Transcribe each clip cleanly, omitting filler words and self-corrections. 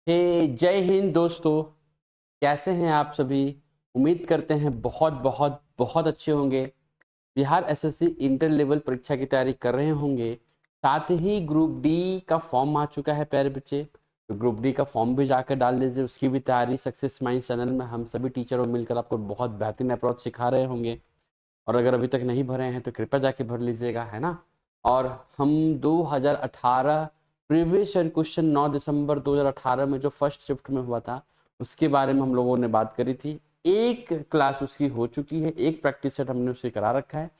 जय हिंद दोस्तों। कैसे हैं आप सभी? उम्मीद करते हैं बहुत बहुत बहुत अच्छे होंगे। बिहार एसएससी इंटर लेवल परीक्षा की तैयारी कर रहे होंगे। साथ ही ग्रुप डी का फॉर्म आ चुका है प्यारे बच्चे, तो ग्रुप डी का फॉर्म भी जाकर डाल लीजिए। उसकी भी तैयारी सक्सेस माइंड चैनल में हम सभी टीचरों मिलकर आपको बहुत बेहतरीन अप्रोच सिखा रहे होंगे। और अगर अभी तक नहीं भरे हैं तो कृपया जाके भर लीजिएगा, है ना। और हम 2018 प्रीवियस ईयर क्वेश्चन 9 दिसंबर 2018 में जो फर्स्ट शिफ्ट में हुआ था उसके बारे में हम लोगों ने बात करी थी। एक क्लास उसकी हो चुकी है, एक प्रैक्टिस सेट हमने उसकी करा रखा है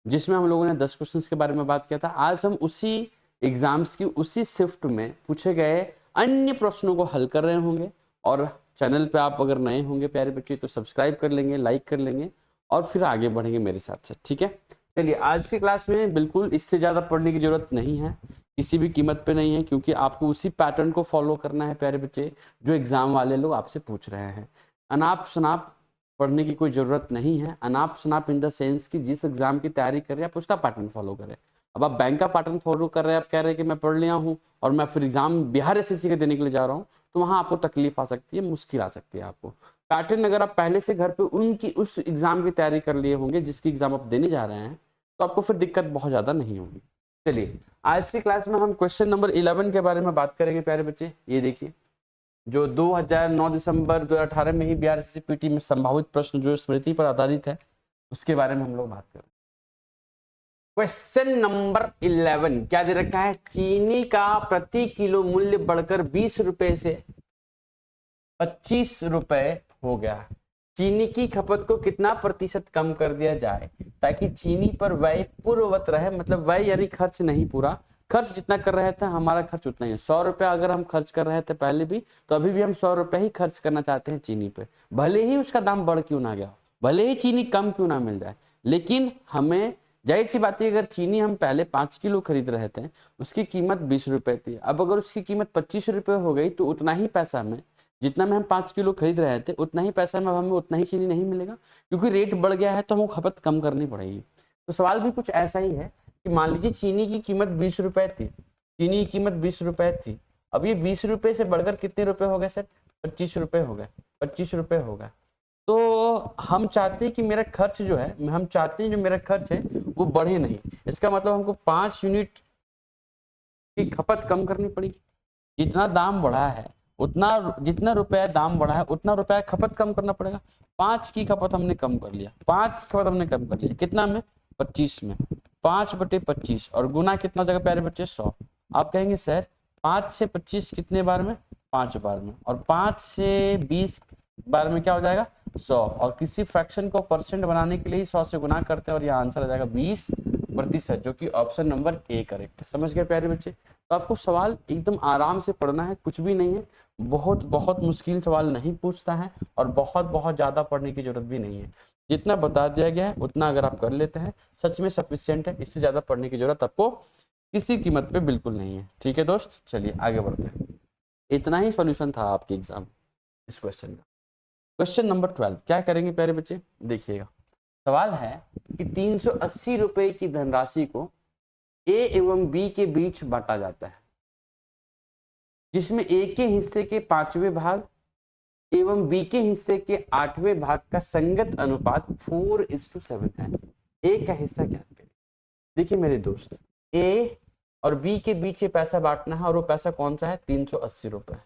जिसमें हम लोगों ने 10 क्वेश्चंस के बारे में बात किया था। आज हम उसी एग्जाम्स की उसी शिफ्ट में पूछे गए अन्य प्रश्नों को हल कर रहे होंगे। और चैनल पे आप अगर नए होंगे प्यारे बच्चे तो सब्सक्राइब कर लेंगे, लाइक कर लेंगे और फिर आगे बढ़ेंगे मेरे साथ साथ, ठीक है। चलिए, आज की क्लास में बिल्कुल इससे ज़्यादा पढ़ने की जरूरत नहीं है, किसी भी कीमत पे नहीं है, क्योंकि आपको उसी पैटर्न को फॉलो करना है प्यारे बच्चे जो एग्जाम वाले लोग आपसे पूछ रहे हैं। अनाप शनाप पढ़ने की कोई ज़रूरत नहीं है। अनाप शनाप इन द सेंस कि जिस एग्जाम की तैयारी कर रहे हैं आप उसका पैटर्न फॉलो करें। अब आप बैंक का पैटर्न फॉलो कर रहे हैं, आप कह रहे हैं कि मैं पढ़ लिया हूँ और मैं फिर एग्जाम बिहार एसएससी का देने के लिए जा रहा हूँ, तो वहाँ आपको तकलीफ आ सकती है, मुश्किल आ सकती है आपको। पैटर्न अगर आप पहले से घर पे उनकी उस एग्जाम की तैयारी कर लिए होंगे जिसकी एग्जाम आप देने जा रहे हैं, तो आपको फिर दिक्कत बहुत ज़्यादा नहीं होगी। चलिए, आज की क्लास में हम क्वेश्चन नंबर 11 के बारे में बात करेंगे प्यारे बच्चे। ये देखिए, जो 2009 दिसंबर 2018 में ही बिहार एसएससी पीटी में संभावित प्रश्न जो स्मृति पर आधारित है उसके बारे में हम लोग बात करें। क्वेश्चन नंबर 11 क्या दे रखा है? चीनी का प्रति किलो मूल्य बढ़कर 20 रुपए से 25 रुपए हो गया। चीनी की खपत को कितना प्रतिशत कम कर दिया जाए ताकि चीनी पर व्यय पूर्ववत रहे? मतलब व्यय यानी खर्च नहीं, पूरा खर्च जितना कर रहे थे हमारा खर्च उतना ही है। 100 रुपया अगर हम खर्च कर रहे थे पहले भी, तो अभी भी हम 100 रुपया ही खर्च करना चाहते हैं चीनी पे, भले ही उसका दाम बढ़ क्यों ना गया, भले ही चीनी कम क्यों ना मिल जाए। लेकिन हमें जाहिर सी बात है, अगर चीनी हम पहले 5 किलो खरीद रहे थे उसकी कीमत 20 रुपए थी, अब अगर उसकी कीमत 25 रुपए हो गई तो उतना ही पैसा में, जितना में हम 5 किलो खरीद रहे थे उतना ही पैसा में हमें उतना ही चीनी नहीं मिलेगा, क्योंकि रेट बढ़ गया है तो हमको खपत कम करनी पड़ेगी। तो सवाल भी कुछ ऐसा ही है कि मान लीजिए चीनी की कीमत 20 रुपए थी, चीनी की कीमत 20 रुपए थी, अब ये 20 रुपए से बढ़कर कितने रुपए हो गए सर? 25 रुपए हो गए, 25 रुपए हो गए। तो हम चाहते हैं कि मेरा खर्च जो है, हम चाहते हैं जो मेरा खर्च है वो बढ़े नहीं। इसका मतलब हमको 5 यूनिट की खपत कम करनी पड़ेगी। जितना दाम बढ़ा है उतना, जितना रुपया दाम बढ़ा है उतना रुपया खपत कम करना पड़ेगा। 5 की खपत हमने कम कर लिया, 5 की खपत हमने कम कर लिया, कितना में? 25 में। 5/25 और गुना कितना जगह प्यारे बच्चे? 100। आप कहेंगे सर 5 से 25 कितने बार में? 5 बार में। और 5 से 20 बार में क्या हो जाएगा? 100। और किसी फ्रैक्शन को परसेंट बनाने के लिए 100 से गुना करते हैं और यह आंसर आ जाएगा 20%, जो कि ऑप्शन नंबर ए करेक्ट है। समझ गए प्यारे बच्चे? तो आपको सवाल एकदम आराम से पढ़ना है, कुछ भी नहीं है, बहुत बहुत मुश्किल सवाल नहीं पूछता है और बहुत बहुत ज़्यादा पढ़ने की जरूरत भी नहीं है। जितना बता दिया गया है उतना अगर आप कर लेते हैं सच में सफिशियंट है, इससे ज़्यादा पढ़ने की जरूरत आपको किसी कीमत पे बिल्कुल नहीं है। ठीक है दोस्त, चलिए आगे बढ़ते हैं। इतना ही सॉल्यूशन था आपके एग्जाम इस क्वेश्चन का। क्वेश्चन नंबर 12 क्या करेंगे प्यारे बच्चे? देखिएगा, सवाल है कि 380 रुपए की धनराशि को ए एवं बी के बीच बांटा जाता है, जिसमें ए के हिस्से के 5वें भाग एवं बी के हिस्से के 8वें भाग का संगत अनुपात 4:7 है। ए का हिस्सा क्या है? देखिए मेरे दोस्त, ए और बी के बीच ये पैसा बांटना है और वो पैसा कौन सा है? 380 रुपए।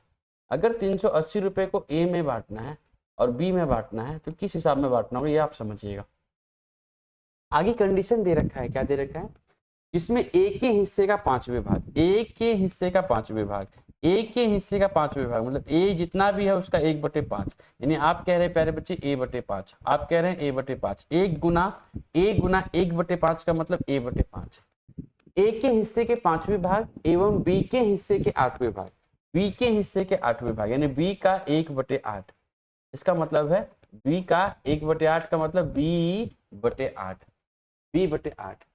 अगर 380 रुपए को ए में बांटना है और बी में बांटना है तो किस हिसाब में बांटना होगा ये आप समझिएगा। आगे कंडीशन दे रखा है, क्या दे रखा है? जिसमें ए के हिस्से का 5वें भाग, ए के हिस्से का 5वें भाग, ए के हिस्से का 5वें भाग मतलब ए जितना भी है उसका 1/5, यानी आप कह रहे हैं प्यारे बच्चे a/5, आप कह रहे हैं a/5, 1 गुना 1/5 का मतलब a/5। ए के हिस्से के 5वें भाग एवं बी के हिस्से के 8वें भाग, बी के हिस्से के 8वें भाग यानी बी का 1/8। इसका मतलब है बी का 1/8 का मतलब b/8, b/8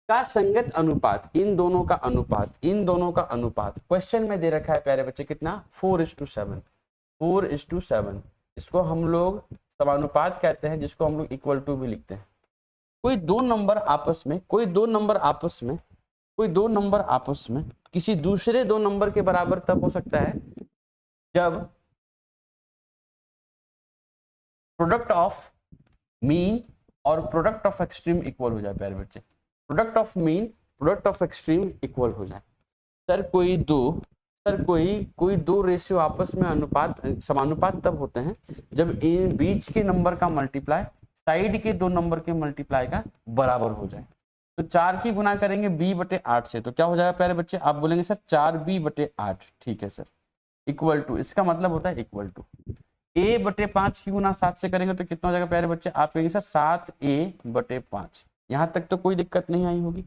का संगत अनुपात, इन दोनों का अनुपात, इन दोनों का अनुपात क्वेश्चन में दे रखा है प्यारे बच्चे कितना? 4:7, 4:7। इसको हम लोग समानुपात कहते हैं, जिसको हम लोग इक्वल टू भी लिखते हैं। कोई दो नंबर आपस में, कोई दो नंबर आपस में, कोई दो नंबर आपस में किसी दूसरे दो नंबर के बराबर तब हो सकता है जब प्रोडक्ट ऑफ मीन और प्रोडक्ट ऑफ एक्सट्रीम इक्वल हो जाए प्यारे बच्चे, product of mean product of extreme equal हो जाए। सर कोई दो रेशियो आपस में समानुपात तब होते हैं जब इन बीच के नंबर का मल्टीप्लाई साइड के दो नंबर के मल्टीप्लाई का बराबर हो जाए। तो 4 की गुना करेंगे b/8 से, तो क्या हो जाएगा प्यारे बच्चे, आप बोलेंगे सर 4b/8, ठीक है सर, इक्वल टू, इसका मतलब होता है इक्वल टू a/5 की गुना 7 से करेंगे तो कितना हो जाएगा प्यारे बच्चे, आप कहेंगे सर 7a/5। यहाँ तक तो कोई दिक्कत नहीं आई होगी।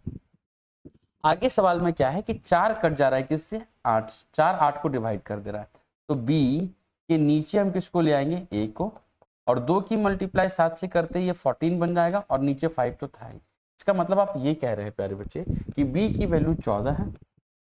आगे सवाल में क्या है कि 4 कट जा रहा है किससे, 8, 4 8 को डिवाइड कर दे रहा है, तो b के नीचे हम किसको ले आएंगे, a को, और 2 की मल्टीप्लाई 7 से करते ये 14 बन जाएगा, और नीचे 5 तो था ही। इसका मतलब आप ये कह रहे हैं प्यारे बच्चे कि b की वैल्यू 14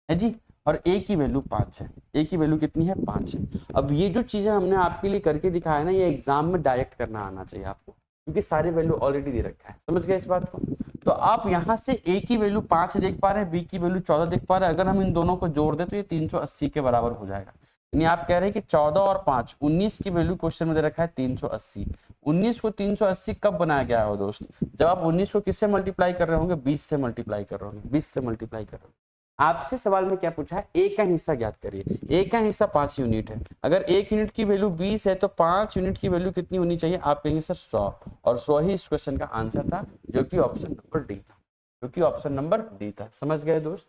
है जी, और a की वैल्यू 5 है। a की वैल्यू कितनी है, 5 है। अब ये जो चीजें हमने आपके लिए करके दिखाया ना, ये एग्जाम में डायरेक्ट करना आना चाहिए आपको, क्योंकि सारे वैल्यू ऑलरेडी दे रखा है, समझ गए इस बात को। तो आप यहाँ से a की वैल्यू 5 देख पा रहे हैं, b की वैल्यू 14 देख पा रहे हैं, अगर हम इन दोनों को जोड़ दें तो ये 380 के बराबर हो जाएगा। यानी आप कह रहे हैं कि 14 और 5, 19 की वैल्यू क्वेश्चन में दे रखा है 380। 19 को 380 कब बनाया गया है दोस्त, जब आप 19 को किससे मल्टीप्लाई कर रहे होंगे, 20 से मल्टीप्लाई कर रहे होंगे, 20 से मल्टीप्लाई कर रहे होंगे। आपसे सवाल में क्या पूछा है, ए का हिस्सा ज्ञात करिए। ए का हिस्सा 5 यूनिट है, अगर 1 यूनिट की वैल्यू 20 है तो 5 यूनिट की वैल्यू कितनी होनी चाहिए, आप कहेंगे सर 100, और 100 ही इस क्वेश्चन का आंसर था, जो कि ऑप्शन नंबर डी था, जो कि ऑप्शन नंबर डी था। समझ गए दोस्त,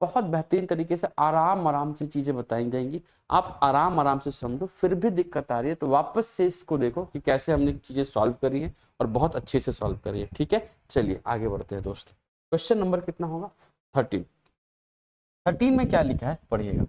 बहुत बेहतरीन तरीके से आराम से चीजें बताई जाएंगी, आप आराम से समझो। फिर भी दिक्कत आ रही है तो वापस से इसको देखो कि कैसे हमने चीजें सॉल्व करी है, और बहुत अच्छे से सॉल्व करी है, ठीक है। चलिए आगे बढ़ते हैं दोस्त, क्वेश्चन नंबर कितना होगा, 13 में क्या लिखा है पढ़िएगा।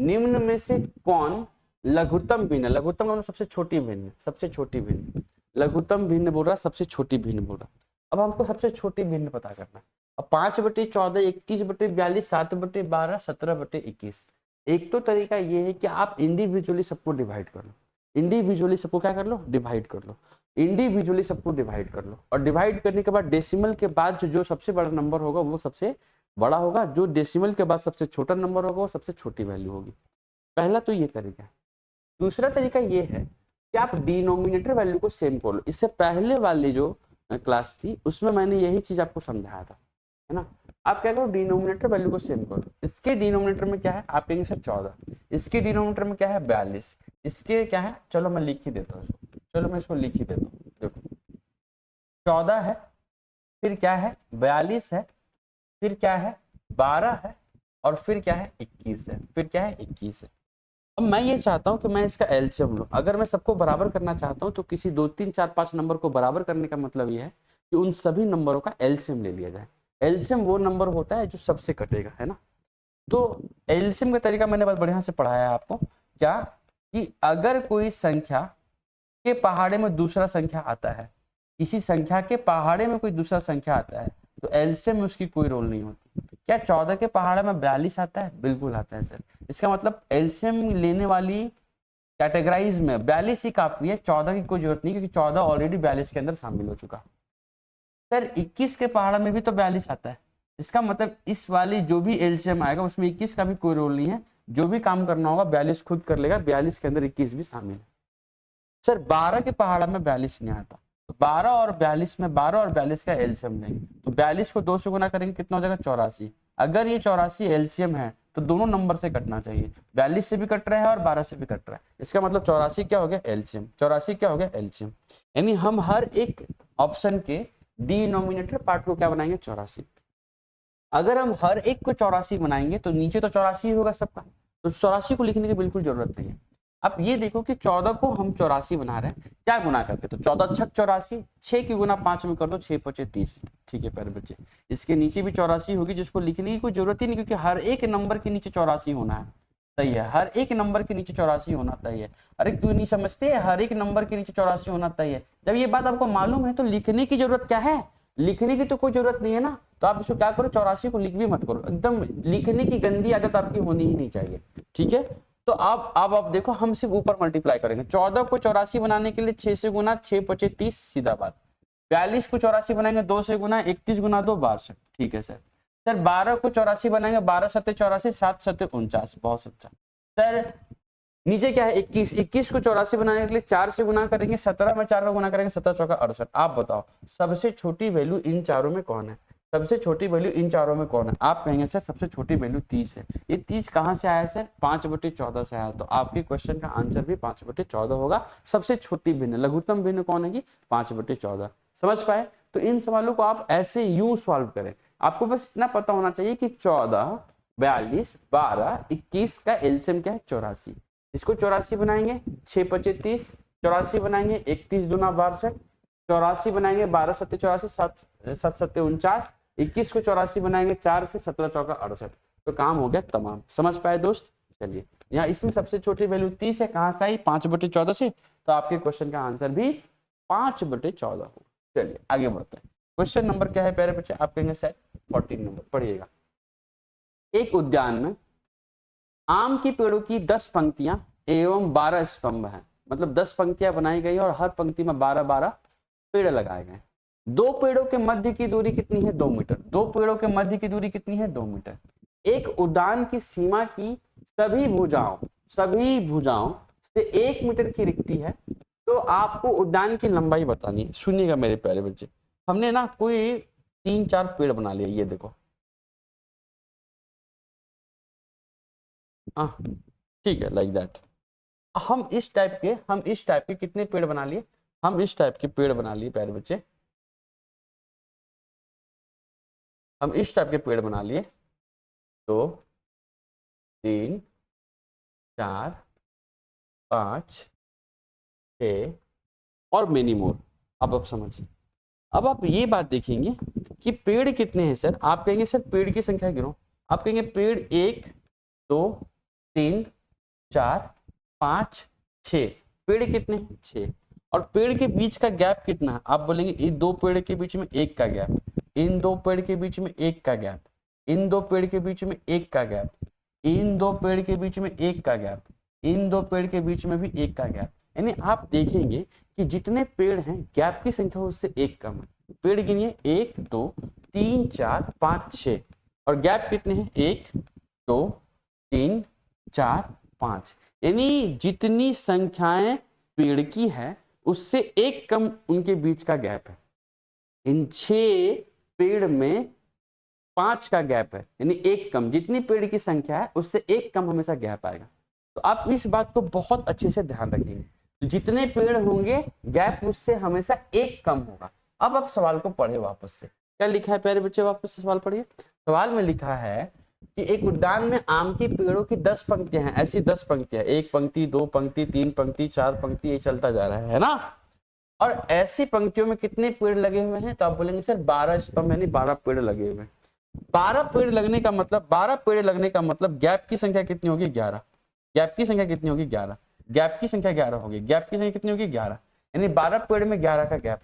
निम्न में से कौन लघुत्तम भिन्न, लघुत्तम मतलब सबसे छोटी भिन्न, सबसे छोटी भिन्न, लघुत्तम भिन्न बोल रहा, सबसे छोटी भिन्न बोल रहा। अब हमको सबसे छोटी भिन्न पता करना है। अब 5/14, 21/42, 7/12, 17/21। एक तो तरीका ये है कि आप इंडिविजुअली सबको डिवाइड कर लो, इंडिविजुअली सबको क्या कर लो, डिवाइड कर लो, इंडिविजुअली सबको डिवाइड कर लो, और डिवाइड करने के बाद डेसिमल के बाद जो सबसे बड़ा नंबर होगा वो सबसे बड़ा होगा, जो डेसिमल के बाद सबसे छोटा नंबर होगा वो सबसे छोटी वैल्यू होगी। पहला तो ये तरीका है। दूसरा तरीका ये है कि आप डिनोमिनेटर वैल्यू को सेम कर लो। इससे पहले वाली जो क्लास थी उसमें मैंने यही चीज आपको समझाया था, है ना। आप क्या करो, डिनोमिनेटर वैल्यू को सेम करो। इसके डिनोमिनेटर में क्या है, आप कहेंगे सर 14, इसके डिनोमिनेटर में क्या है 42, इसके क्या है, चलो मैं लिख ही देता हूँ इसको, चलो मैं इसको लिख ही देता हूँ। देखो 14 है, फिर क्या है 42 है, फिर क्या है 12 है, और फिर क्या है 21 है, फिर क्या है 21 है। अब मैं ये चाहता हूं कि मैं इसका एलसीएम लूं। अगर मैं सबको बराबर करना चाहता हूं तो किसी 2 3 4 5 नंबर को बराबर करने का मतलब ये है कि उन सभी नंबरों का एलसीएम ले लिया जाए। एलसीएम वो नंबर होता है जो सबसे कटेगा, है ना। तो एलसीएम का तरीका मैंने बहुत बढ़िया से पढ़ाया है आपको, क्या कि अगर कोई संख्या के पहाड़े में दूसरा संख्या आता है, किसी संख्या के पहाड़े में कोई दूसरा संख्या आता है, तो एलसीएम में उसकी कोई रोल नहीं होती। क्या 14 के पहाड़े में 42 आता है, बिल्कुल आता है सर। इसका मतलब एलसीएम लेने वाली कैटेगराइज में 42 ही काफी है, 14 की कोई जरूरत नहीं, क्योंकि 14 ऑलरेडी 42 के अंदर शामिल हो चुका। सर 21 के पहाड़ा में भी तो 42 आता है, इसका मतलब इस वाली जो भी एलसीएम आएगा उसमें 21 का भी कोई रोल नहीं है, जो भी काम करना होगा 42 खुद कर लेगा, 42 के अंदर 21 भी शामिल है। सर 12 के पहाड़ा में 42 नहीं आता, 12 और 42 में 12 और 42 का एलसीएम लेंगे, तो 42 को 2 से गुना करेंगे कितना हो जाएगा 84। अगर ये 84 एलसीएम है तो दोनों नंबर से कटना चाहिए, 42 से भी कट रहा है और 12 से भी कट रहा है, इसका मतलब 84 क्या हो गया एलसीएम, 84 क्या हो गया एलसीएम। यानी हम हर एक ऑप्शन के डिनोमिनेटर पार्ट को क्या बनाएंगे 84। अगर हम हर एक को 84 बनाएंगे तो नीचे तो 84 होगा सबका, तो 84 को लिखने की बिल्कुल जरूरत नहीं है। अब ये देखो कि 14 को हम 84 बना रहे हैं, क्या गुना करके, तो 14 छक 84, 6 की गुना 5 में कर दो, 6 5 30, ठीक है प्यारे बच्चे। इसके नीचे भी 84 होगी, जिसको लिखने की कोई जरूरत ही नहीं, क्योंकि हर एक नंबर के नीचे 84 होना है, सही है, हर एक नंबर के नीचे 84 होना तय है। अरे क्यों नहीं समझते, हर एक नंबर के नीचे 84 होना तय है। जब ये बात आपको मालूम है तो लिखने की जरूरत क्या है, लिखने की तो कोई जरूरत नहीं है ना, तो आप इसको क्या करो 84 को लिख भी मत करो, एकदम लिखने की गंदी आदत आपकी होनी ही नहीं चाहिए, ठीक है। तो आप देखो, हम सिर्फ ऊपर मल्टीप्लाई करेंगे। 14 को 84 बनाने के लिए 6 से गुना, 6 5 30, सीधा बात। 42 को 84 बनाएंगे 2 से गुना, 31 गुना 2 62, ठीक है सर। सर 12 को 84 बनाएंगे, 12 7 84, 7 7 49, बहुत अच्छा। सर नीचे क्या है 21, 21 को 84 बनाने के लिए 4 से गुना करेंगे, 17 में 4 को गुना करेंगे, 17 चौका 68। आप बताओ सबसे छोटी वैल्यू इन चारों में कौन है? सबसे छोटी वैल्यू इन चारों में कौन है? आप कहेंगे सर सबसे छोटी वैल्यू 30 है। ये 30 कहाँ से आया सर? 5/14 से आया। तो आपके क्वेश्चन का आंसर भी 5/14 होगा। सबसे छोटी भिन्न, लघुत्तम भिन्न कौन है? 5/14। समझ पाए? तो इन सवालों को आप ऐसे यूं सॉल्व करें। आपको बस इतना पता होना चाहिए कि 14, 42, 12, 21 का एलसीएम क्या है? 84। इसको 84 बनाएंगे, 6×25 84 बनाएंगे, 31 दूना 62, 84 बनाएंगे, 12 सत्ते 84, 7 सत्ते 49, 21 को 84 बनाएंगे 4 से, 17 चौका 68। तो काम हो गया तमाम। समझ पाए दोस्त? चलिए यहाँ इसमें सबसे छोटी वैल्यू 30 है, कहाँ से आई? 5/14 से। तो आपके क्वेश्चन का आंसर भी 5/14 हो। चलिए आगे बढ़ते हैं। क्वेश्चन नंबर क्या है प्यारे बच्चे? आप कहेंगे सेट 14 नंबर पढ़िएगा। एक उद्यान में आम के पेड़ों की 10 पंक्तियां एवं 12 स्तंभ हैं। मतलब 10 पंक्तियां बनाई गई और हर पंक्ति में 12-12 पेड़ लगाए गए। दो पेड़ों के मध्य की दूरी कितनी है? 2 मीटर। दो पेड़ों के मध्य की दूरी कितनी है? 2 मीटर। एक उद्यान की सीमा की सभी भुजाओं से 1 मीटर की रिक्ति है, तो आपको उद्यान की लंबाई बतानी है। सुनिएगा मेरे प्यारे बच्चे, हमने ना कोई 3-4 पेड़ बना लिया। ये देखो, ठीक है, लाइक दैट। हम इस टाइप के कितने पेड़ बना लिए? हम इस टाइप के पेड़ बना लिए प्यारे बच्चे, हम इस टाइप के पेड़ बना लिए। 2, 3, 4, 5, 6 और मेनी मोर। अब आप समझिए। अब आप ये बात देखेंगे कि पेड़ कितने हैं सर? आप कहेंगे सर पेड़ की संख्या गिनो। आप कहेंगे पेड़ 1, 2, 3, 4, 5, 6। पेड़ कितने हैं? 6। और पेड़ के बीच का गैप कितना है? आप बोलेंगे इन दो पेड़ के बीच में 1 का गैप, इन दो पेड़ के बीच में 1 का गैप, इन दो पेड़ के बीच में 1 का गैप, इन दो पेड़ के बीच में 1 का गैप, इन दो पेड़ के बीच में भी 1 का गैप। यानी आप देखेंगे कि जितने पेड़ हैं गैप की संख्या उससे 1 कम है। पेड़ गिनिए 1, 2, 3, 4, 5, 6 और गैप कितने हैं? 1, 2, 3, 4, 5। यानी जितनी संख्याएं पेड़ की है उससे 1 कम उनके बीच का गैप है। इन 6 पेड़ में 5 का गैप है, यानी 1 कम। जितनी पेड़ की संख्या है उससे 1 कम हमेशा गैप आएगा। तो आप इस बात को बहुत अच्छे से ध्यान रखेंगे। तो जितने पेड़ होंगे गैप उससे हमेशा 1 कम होगा। अब आप सवाल को पढ़े वापस से। क्या लिखा है प्यारे बच्चे? वापस से सवाल पढ़िए। सवाल में लिखा है कि एक उद्यान में आम के पेड़ों की 10 पंक्तियां हैं। ऐसी 10 पंक्तियां, 1 पंक्ति, 2 पंक्ति, 3 पंक्ति, 4 पंक्ति, ये चलता जा रहा है ना। और ऐसी पंक्तियों में कितने पेड़ लगे हुए हैं? तो आप बोलेंगे सर 12 स्तंभ यानी 12 पेड़ लगे हुए हैं। 12 पेड़ लगने का मतलब गैप की संख्या कितनी होगी? 11। गैप की संख्या कितनी होगी? 11। गैप की संख्या 11 होगी। गैप की संख्या कितनी होगी? 11। यानी 12 पेड़ में 11 का गैप।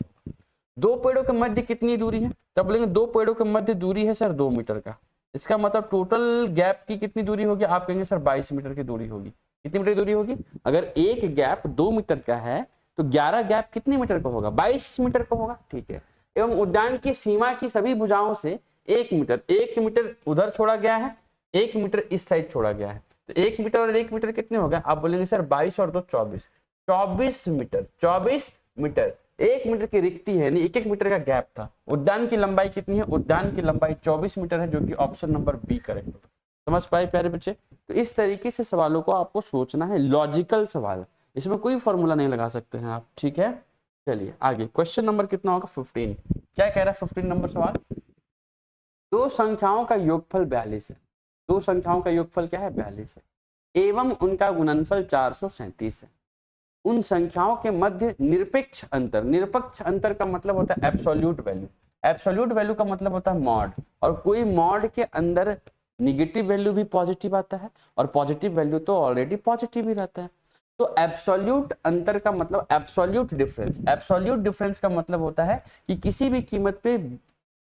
दो पेड़ों के मध्य कितनी दूरी है? तब बोलेंगे दो पेड़ों के मध्य दूरी है सर 2 मीटर का। इसका मतलब टोटल गैप की कितनी दूरी होगी? आप कहेंगे सर 22 मीटर की दूरी होगी। कितनी मीटर की दूरी होगी? अगर एक गैप 2 मीटर का है तो 11 गैप कितने मीटर का होगा? 22 मीटर का होगा। ठीक है। एवं उद्यान की सीमा की सभी भुजाओं से 1 मीटर, 1 मीटर उधर छोड़ा गया है, 1 मीटर इस साइड छोड़ा गया है। तो 1 मीटर और 1 मीटर कितने हो गए? आप बोलेंगे सर 22 और 2 24, 24 मीटर। 24 मीटर 1 मीटर की रिक्ति है, यानी 1-1 मीटर का गैप था। उद्यान की लंबाई कितनी है? उद्यान की लंबाई 24 मीटर है, जो कि ऑप्शन नंबर बी करेक्ट होगा। समझ पाए प्यारे बच्चे? तो इस तरीके से सवालों को आपको सोचना है। लॉजिकल सवाल, इसमें कोई फॉर्मूला नहीं लगा सकते हैं आप। ठीक है, चलिए आगे। क्वेश्चन नंबर कितना होगा? 15। क्या कह रहा है 15 नंबर सवाल? दो संख्याओं का योगफल 42 है। दो संख्याओं का योगफल क्या है? 42 है एवं उनका गुणनफल 437 है। उन संख्याओं के मध्य निरपेक्ष अंतर का मतलब होता है एब्सोल्यूट वैल्यू। एब्सोल्यूट वैल्यू का मतलब होता है मॉड। और कोई मॉड के अंदर निगेटिव वैल्यू भी पॉजिटिव आता है और पॉजिटिव वैल्यू तो ऑलरेडी पॉजिटिव ही रहता है। तो एब्सोल्यूट अंतर का मतलब एब्सोल्यूट डिफरेंस का मतलब होता है कि किसी भी कीमत पे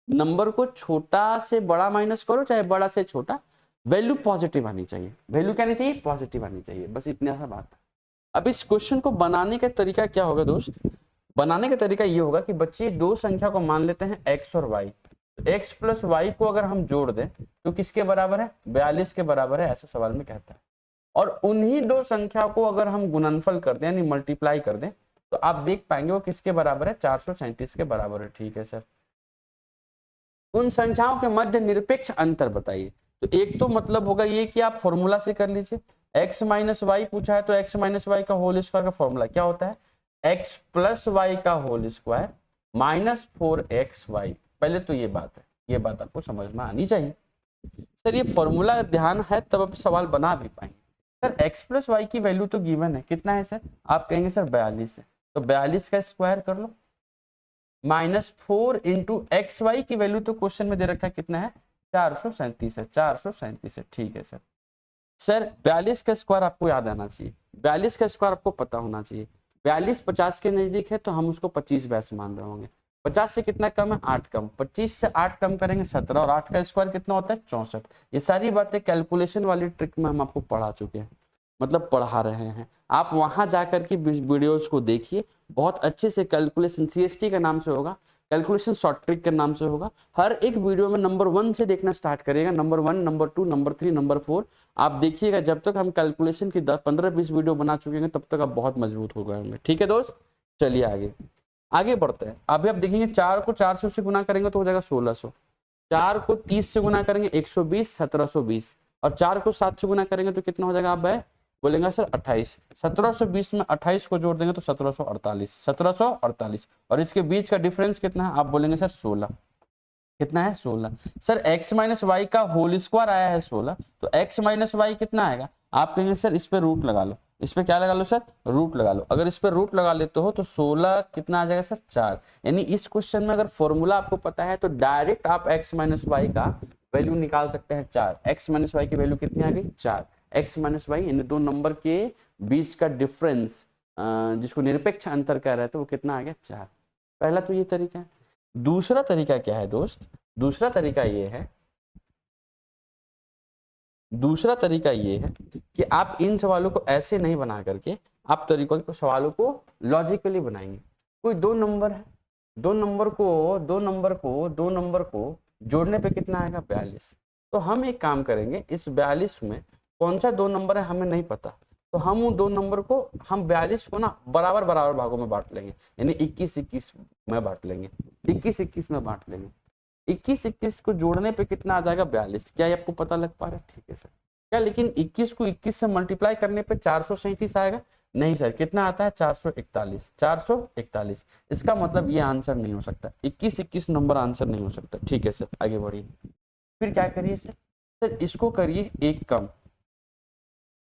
नंबर को छोटा से बड़ा माइनस करो, चाहे बड़ा से छोटा, वैल्यू पॉजिटिव आनी चाहिए। वैल्यू क्या आनी चाहिए? पॉजिटिव आनी चाहिए। बस इतना सा बात है। अब इस क्वेश्चन को बनाने का तरीका क्या होगा दोस्त? बनाने का तरीका ये होगा कि बच्चे दो संख्या को मान लेते हैं x और y। तो x प्लस y को अगर हम जोड़ दें तो किसके बराबर है? 42 के बराबर है, ऐसा सवाल में कहता है। और उन्हीं दो संख्या को अगर हम गुणनफल कर दें यानी मल्टीप्लाई कर दें तो आप देख पाएंगे वो किसके बराबर है, 437 के बराबर है। ठीक है सर, उन संख्याओं के मध्य निरपेक्ष अंतर बताइए। तो एक तो मतलब होगा ये कि आप फॉर्मूला से कर लीजिए, x माइनस वाई पूछा है तो x माइनस वाई का होल स्क्वायर का फॉर्मूला क्या होता है, x प्लस वाई का होल स्क्वायर माइनस 4xy। पहले तो ये बात है, ये बात आपको समझ में आनी चाहिए। सर ये फॉर्मूला ध्यान है तब आप सवाल बना भी पाएंगे। सर x प्लस वाई की वैल्यू तो गिवन है, कितना है सर, आप कहेंगे सर 42 है, तो 42 का स्क्वायर कर लो, -4 इंटू एक्स वाई की वैल्यू तो क्वेश्चन में दे रखा है कितना है, 437 है, 437 है। ठीक है सर, सर 42 का स्क्वायर आपको याद आना चाहिए, 42 का स्क्वायर आपको पता होना चाहिए। 42 50 के नजदीक है तो हम उसको 25 बैस मान रहे होंगे। 50 से कितना कम है, 8 कम, 25 से 8 कम करेंगे 17, और 8 का स्क्वायर कितना होता है, 64। ये सारी बातें कैलकुलेशन वाली ट्रिक में हम आपको पढ़ा चुके हैं, मतलब पढ़ा रहे हैं। आप वहां जाकर के वीडियोस को देखिए, बहुत अच्छे से कैलकुलेशन CST के नाम से होगा, कैलकुलेशन शॉर्ट ट्रिक के नाम से होगा। हर एक वीडियो में नंबर 1 से देखना स्टार्ट करिएगा, नंबर 1, नंबर 2, नंबर 3, नंबर 4 आप देखिएगा। जब तक हम कैलकुलेशन की 15-20 वीडियो बना चुके हैं तब तक आप बहुत मजबूत हो गए होंगे। ठीक है दोस्त, चलिए आगे आगे बढ़ते हैं। अभी आप देखेंगे 4 को 400 से गुना करेंगे तो हो जाएगा 1600, 4 को 30 से गुना करेंगे 120, 1720, और 4 को 7 से गुना करेंगे तो कितना हो जाएगा, आप बोलेंगे सर 28। 1720 में 28 को जोड़ देंगे तो 1748, 1748, और इसके बीच का डिफरेंस कितना है, आप बोलेंगे सर 16। कितना है, 16। सर x माइनस वाई का होल स्क्वायर आया है 16, तो x माइनस वाई कितना आएगा, आप कहेंगे सर इस पे रूट लगा लो, इस पे क्या लगा लो सर, रूट लगा लो। अगर इस पे रूट लगा लेते हो तो 16 कितना आ जाएगा सर, 4। यानी इस क्वेश्चन में अगर फॉर्मूला आपको पता है तो डायरेक्ट आप x माइनस वाई का वैल्यू निकाल सकते हैं 4। x माइनस वाई की वैल्यू कितनी आ गई, 4। x माइनस वाई यानी दो नंबर के बीच का डिफरेंस जिसको निरपेक्ष अंतर कह रहे थे वो कितना आ गया, 4। पहला तो ये तरीका है। दूसरा तरीका क्या है दोस्त, दूसरा तरीका ये है, दूसरा तरीका ये है कि आप इन सवालों को ऐसे नहीं बना करके आप तरीकों को सवालों को लॉजिकली बनाएंगे। कोई दो नंबर है, दो नंबर को जोड़ने पे कितना आएगा, 42। तो हम एक काम करेंगे, इस 42 में कौन सा दो नंबर है हमें नहीं पता, तो हम उन दो नंबर को, हम 42 को ना बराबर बराबर भागों में बांट लेंगे, यानी 21-21 में बांट लेंगे, 21-21 में बांट लेंगे। 21-21 को जोड़ने पे कितना आ जाएगा, 42। क्या ये आपको पता लग पा रहा है, ठीक है सर। क्या लेकिन 21 को 21 से मल्टीप्लाई करने पे 437 आएगा, नहीं सर, कितना आता है, 441, 441। इसका मतलब ये आंसर नहीं हो सकता, 21-21 नंबर आंसर नहीं हो सकता। ठीक है सर, आगे बढ़िए। फिर क्या करिए सर, सर इसको करिए एक कम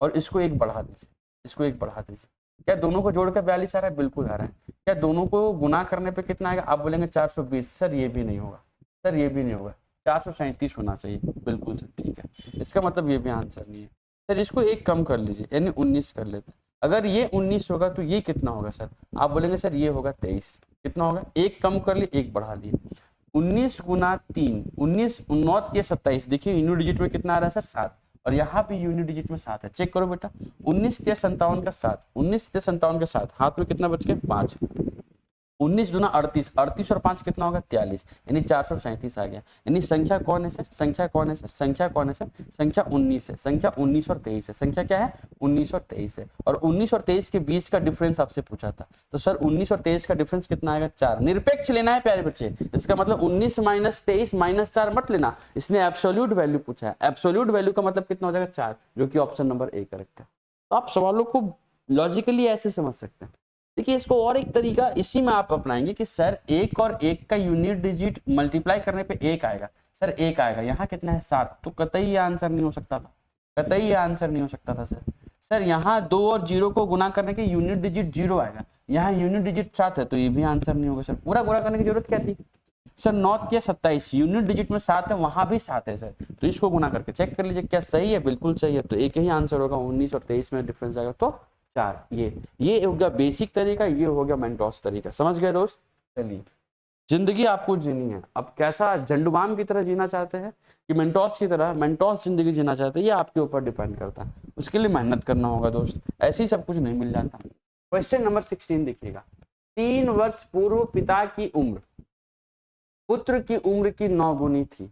और इसको एक बढ़ा दीजिए, इसको एक बढ़ा दीजिए। क्या दोनों को जोड़कर 42 आ रहा है, बिल्कुल आ रहा है। क्या दोनों को गुना करने पे कितना आएगा, आप बोलेंगे 420, सर ये भी नहीं होगा, सर ये भी नहीं होगा, 437 होना चाहिए, बिल्कुल सर, ठीक है। इसका मतलब ये भी आंसर नहीं है। सर इसको एक कम कर लीजिए, यानी 19 कर लेते हैं। अगर ये 19 होगा तो ये कितना होगा सर, आप बोलेंगे सर ये होगा 23। कितना होगा, एक कम कर लिए एक बढ़ा लिए, 19 गुना 3, 19 9 27। देखिए यूनिट डिजिट में कितना आ रहा है सर, 7, और यहाँ भी यूनिट डिजिट में 7 है, चेक करो बेटा। 19 × 57 का 7, 19 × 57 का 7, हाथ में कितना बच गया, 5। 19 दूना 38, 38 और 5 कितना होगा, 43, यानी 437 आ गया। यानी संख्या कौन है सर, संख्या कौन है सर, संख्या कौन है सर, संख्या 19 है, संख्या 19 और 23 है। संख्या क्या है, 19 और 23 है, और 19 और 23 के बीच का डिफरेंस आपसे पूछा था, तो सर 19 और 23 का डिफरेंस कितना आएगा, 4। निरपेक्ष लेना है प्यारे बच्चे, इसका मतलब 19 - 23 - 4 मत लेना, इसने एब्सोल्यूट वैल्यू पूछा है। एब्सोल्यूट वैल्यू का मतलब कितना हो जाएगा, 4, जो कि ऑप्शन नंबर ए करेक्ट है। तो आप सवालों को लॉजिकली ऐसे समझ सकते हैं। देखिए इसको और एक तरीका इसी में आप अपनाएंगे कि सर 1 और 1 का यूनिट डिजिट मल्टीप्लाई करने पे 1 आएगा, सर 1 आएगा, यहाँ कितना है, 7, तो कतई ये आंसर नहीं हो सकता था, कतई ये आंसर नहीं हो सकता था सर। सर यहाँ 2 और 0 को गुना करने के यूनिट डिजिट 0 आएगा, यहाँ यूनिट डिजिट 7 है, तो ये भी आंसर नहीं होगा सर। पूरा गुणा करने की जरूरत क्या थी सर, 9 × 27, यूनिट डिजिट में 7 है, वहां भी 7 है सर, तो इसको गुना करके चेक कर लीजिए क्या सही है, बिल्कुल सही है, तो एक ही आंसर होगा, 19 और 23 में डिफरेंस आएगा तो 4। ये हो गया बेसिक तरीका, ये हो गया मेंटोस तरीका, समझ गए दोस्त। चलिए जिंदगी आपको जीनी है, अब कैसा झंडुबाम की तरह जीना चाहते हैं कि मेंटोस की तरह मेंटोस जिंदगी जीना चाहते हैं, ये आपके ऊपर डिपेंड करता है, उसके लिए मेहनत करना होगा दोस्त, ऐसे ही सब कुछ नहीं मिल जाता। क्वेश्चन नंबर 16 देखिएगा, 3 वर्ष पूर्व पिता की उम्र पुत्र की उम्र की 9 गुनी थी,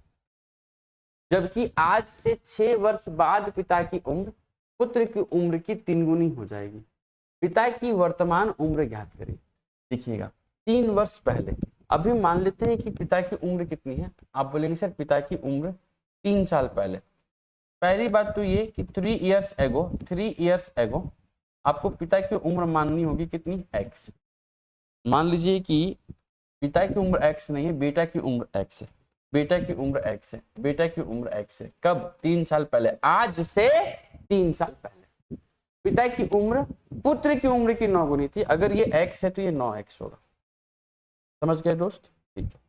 जबकि आज से 6 वर्ष बाद पिता की उम्र पुत्र की उम्र की 3 गुनी हो जाएगी। पिता की वर्तमान उम्र ज्ञात करिए। देखिएगा 3 वर्ष पहले, अभी मान लेते हैं कि पिता की उम्र कितनी है, आप बोलेंगे सर पिता की उम्र 3 साल पहले। पहली बात तो ये कि 3 इयर्स एगो आपको पिता की उम्र माननी होगी कितनी, x। मान लीजिए कि पिता की उम्र x नहीं है, बेटा की उम्र x है, बेटा की उम्र x है, बेटा की उम्र x है। कब? 3 साल पहले, आज से 3 साल पहले। पिता की उम्र पुत्र की उम्र की 9 गुनी थी, अगर ये x है तो ये 9x होगा। समझ गए दोस्त? ठीक है।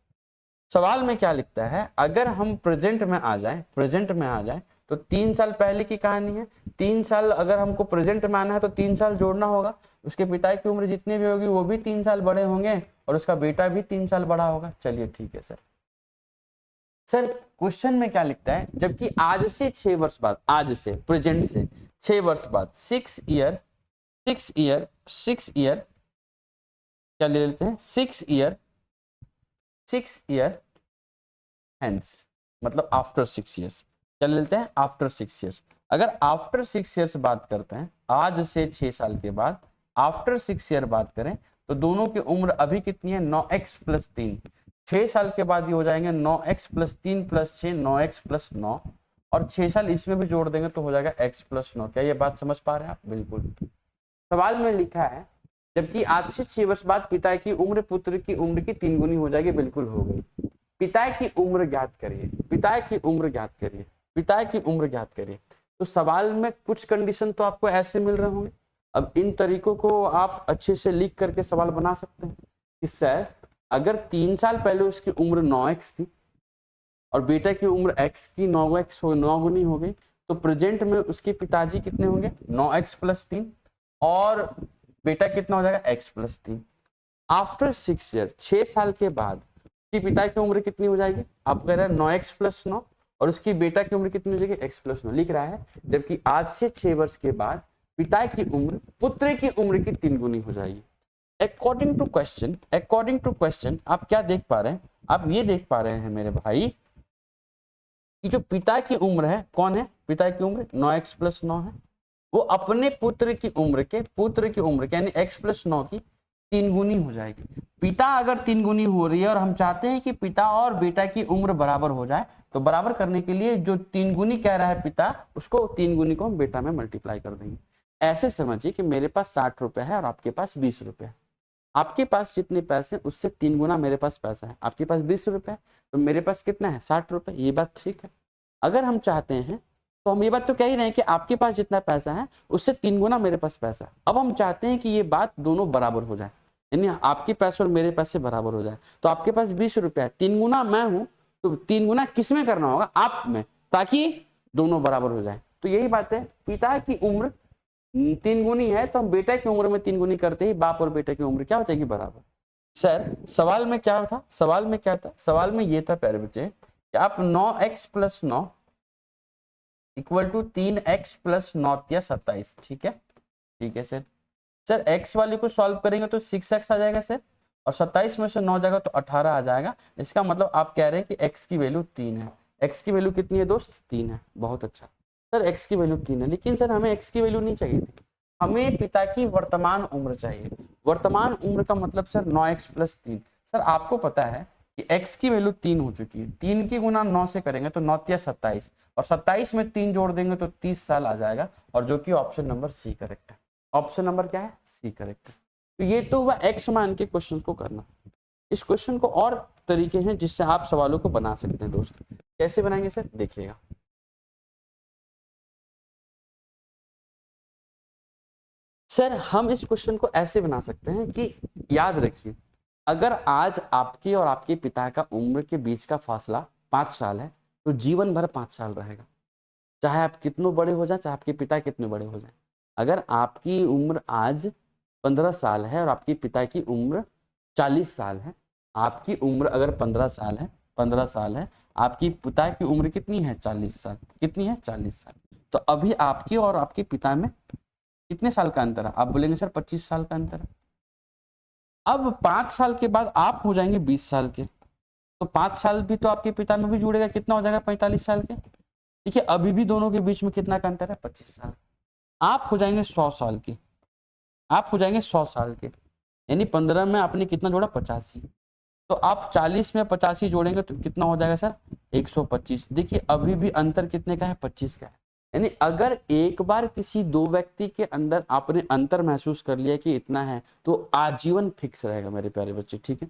सवाल में क्या लिखता है, अगर हम प्रेजेंट में आ जाए तो 3 साल पहले की कहानी है। 3 साल अगर हमको प्रेजेंट में आना है तो 3 साल जोड़ना होगा। उसके पिता की उम्र जितनी भी होगी वो भी 3 साल बड़े होंगे और उसका बेटा भी 3 साल बड़ा होगा। चलिए ठीक है सर। सर क्वेश्चन में क्या लिखता है, जबकि आज से 6 वर्ष बाद, आज से प्रेजेंट से 6 वर्ष बाद, 6 ईयर क्या ले लेते हैं, 6 ईयर हेंस, मतलब आफ्टर 6 ईयर्स। क्या लेते हैं, आफ्टर 6 ईयर्स। अगर आफ्टर 6 ईयर्स बात करते हैं, आज से 6 साल के बाद आफ्टर 6 ईयर बात करें तो दोनों की उम्र अभी कितनी है, 9x + 3। 6 साल के बाद ये हो जाएंगे 9x + 3 + 6, 9x + 9, और 6 साल इसमें भी जोड़ देंगे तो हो जाएगा x + 9। क्या ये बात समझ पा रहे हैं आप? बिल्कुल। सवाल में लिखा है, जबकि आज से 6 वर्ष बाद पिता की उम्र पुत्र की उम्र की 3 गुनी हो जाएगी। बिल्कुल हो गई। पिता की उम्र ज्ञात करिए, पिता की उम्र ज्ञात करिए, पिता की उम्र ज्ञात करिए। तो सवाल में कुछ कंडीशन तो आपको ऐसे मिल रहे होंगे। अब इन तरीकों को आप अच्छे से लिख करके सवाल बना सकते हैं कि सर अगर 3 साल पहले उसकी उम्र 9x थी और बेटा की उम्र x की 9 गुनी हो गई, तो प्रेजेंट में उसके पिताजी कितने होंगे, 9x + 3, और बेटा कितना हो जाएगा, x + 3। आफ्टर 6 ईयर, 6 साल के बाद कि पिता की उम्र कितनी हो जाएगी, आप कह रहे हैं 9x + 9, और उसकी बेटा की उम्र कितनी हो जाएगी, x + 9 लिख रहा है। जबकि आज से 6 वर्ष के बाद पिता की उम्र पुत्र की उम्र की 3 गुनी हो जाएगी। अकॉर्डिंग टू क्वेश्चन आप क्या देख पा रहे हैं, आप ये देख पा रहे हैं मेरे भाई कि जो पिता की उम्र है, कौन है, पिता की उम्र 9x + 9 है, वो अपने पुत्र की उम्र यानी x + 9 की 3 गुनी हो जाएगी। पिता अगर 3 गुनी हो रही है और हम चाहते हैं कि पिता और बेटा की उम्र बराबर हो जाए, तो बराबर करने के लिए जो 3 गुनी कह रहा है पिता, उसको 3 गुनी को हम बेटा में मल्टीप्लाई कर देंगे। ऐसे समझिए कि मेरे पास 60 रुपए है और आपके पास 20 रुपए है। आपके पास जितने पैसे उससे 3 गुना मेरे पास पैसा है। आपके पास 20 रुपए है तो मेरे पास कितना है, 60 रुपए। ये बात ठीक है। अगर हम चाहते हैं तो हम ये बात तो कह ही रहे हैं कि आपके पास जितना पैसा है उससे 3 गुना मेरे पास पैसा है। अब हम चाहते हैं कि ये बात दोनों बराबर हो जाए, यानी आपके पैसे और मेरे पैसे बराबर हो जाए। तो आपके पास 20 रुपया है, 3 गुना मैं हूं, तो 3 गुना किस में करना होगा, आप में, ताकि दोनों बराबर हो जाए। तो यही बात है, पिता की उम्र 3 गुनी है तो हम बेटा की उम्र में 3 गुनी करते ही बाप और बेटे की उम्र क्या हो जाएगी, बराबर। सर सवाल में क्या था, सवाल में ये था प्यारे बच्चे कि आप 9x + 9 = 3x + 9 या 27। ठीक है सर। सर x वाली को सॉल्व करेंगे तो 6x आ जाएगा सर, और 27 में से 9 जाएगा तो 18 आ जाएगा। इसका मतलब आप कह रहे हैं कि x की वैल्यू 3 है। x की वैल्यू कितनी है दोस्त, 3 है। बहुत अच्छा सर, x की वैल्यू 3 है, लेकिन सर हमें x की वैल्यू नहीं चाहिए थी, हमें पिता की वर्तमान उम्र चाहिए। वर्तमान उम्र का मतलब सर 9x + 3। सर आपको पता है कि x की वैल्यू 3 हो चुकी है, 3 की गुना 9 से करेंगे तो 9 या 27, और 27 में 3 जोड़ देंगे तो 30 साल आ जाएगा, और जो कि ऑप्शन नंबर सी करेक्ट है। ऑप्शन नंबर क्या है, सी करेक्ट है। तो ये तो हुआ x मान के क्वेश्चन को करना। इस क्वेश्चन को और तरीके हैं जिससे आप सवालों को बना सकते हैं दोस्त। कैसे बनाएंगे सर, देखिएगा। सर हम इस क्वेश्चन को ऐसे बना सकते हैं कि याद रखिए, अगर आज आपके और आपके पिता का उम्र के बीच का फासला 5 साल है तो जीवन भर 5 साल रहेगा, चाहे आप कितने बड़े हो जाए, चाहे आपके पिता कितने बड़े हो जाए। अगर आपकी उम्र आज 15 साल है और आपके पिता की उम्र 40 साल है, आपकी उम्र अगर 15 साल है, आपकी पिता की उम्र कितनी है, 40 साल। कितनी है, 40 साल। तो अभी आपके और आपके पिता में कितने साल का अंतर है, आप बोलेंगे सर 25 साल का अंतर है। अब 5 साल के बाद आप हो जाएंगे 20 साल के, तो 5 साल भी तो आपके पिता में भी जुड़ेगा, कितना हो जाएगा, 45 साल के। देखिए अभी भी दोनों के बीच में कितना का अंतर है, 25 साल। आप हो जाएंगे 100 साल के, आप हो जाएंगे 100 साल के, यानी 15 में आपने कितना जोड़ा 85, तो आप 40 में 85 जोड़ेंगे तो कितना हो जाएगा सर 125। देखिए अभी भी अंतर कितने का है 25 का है, यानी अगर एक बार किसी दो व्यक्ति के अंदर आपने अंतर महसूस कर लिया कि इतना है तो आजीवन फिक्स रहेगा मेरे प्यारे बच्चे, ठीक है।